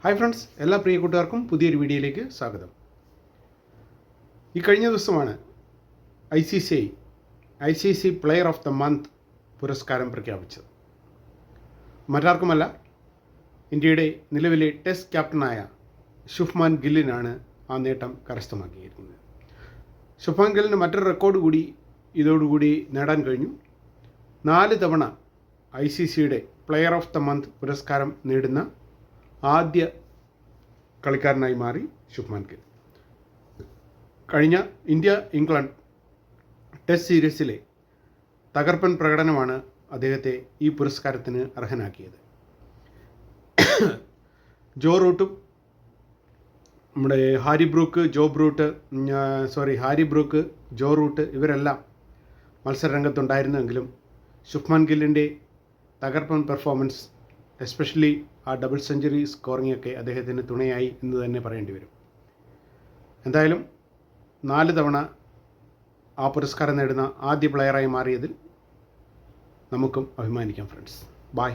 Hi friends, എല്ലാ പ്രിയ കൂട്ടുകാർക്കും പുതിയൊരു വീഡിയോയിലേക്ക് സ്വാഗതം. ഈ കഴിഞ്ഞ ദിവസമാണ് I C C player of the month പുരസ്കാരം പ്രഖ്യാപിച്ചത്. മറ്റാർക്കുമല്ല, ഇന്ത്യയുടെ നിലവിലെ ടെസ്റ്റ് ക്യാപ്റ്റനായ ശുഭ്മാൻ ഗില്ലിനാണ് ആ നേട്ടം കരസ്ഥമാക്കിയിരിക്കുന്നത്. ശുഭ്മാൻ ഗില്ലിന് മറ്റൊരു റെക്കോർഡ് കൂടി ഇതോടുകൂടി നേടാൻ കഴിഞ്ഞു. 4 തവണ ICCയുടെ പ്ലെയർ ഓഫ് ദ മന്ത് പുരസ്കാരം നേടുന്ന ആദ്യ കളിക്കാരനായി മാറി ശുഭ്മാൻ ഗിൽ. കഴിഞ്ഞ ഇന്ത്യ-ഇംഗ്ലണ്ട് ടെസ്റ്റ് സീരീസിലെ തകർപ്പൻ പ്രകടനമാണ് അദ്ദേഹത്തെ ഈ പുരസ്കാരത്തിന് അർഹനാക്കിയത്. നമ്മുടെ ഹാരി ബ്രൂക്ക്, ജോ റൂട്ട് ഇവരെല്ലാം മത്സരരംഗത്തുണ്ടായിരുന്നെങ്കിലും ശുഭ്മാൻ ഗില്ലിൻ്റെ തകർപ്പൻ പെർഫോമൻസ്, എസ്പെഷ്യലി ആ ഡബിൾ സെഞ്ചുറി സ്കോറിംഗ് ഒക്കെ അദ്ദേഹത്തിന് തുണയായി എന്ന് തന്നെ പറയേണ്ടി വരും. എന്തായാലും 4 തവണ ആ പുരസ്കാരം നേടുന്ന ആദ്യ പ്ലെയറായി മാറിയതിൽ നമുക്കും അഭിമാനിക്കാം ഫ്രണ്ട്സ്. ബൈ.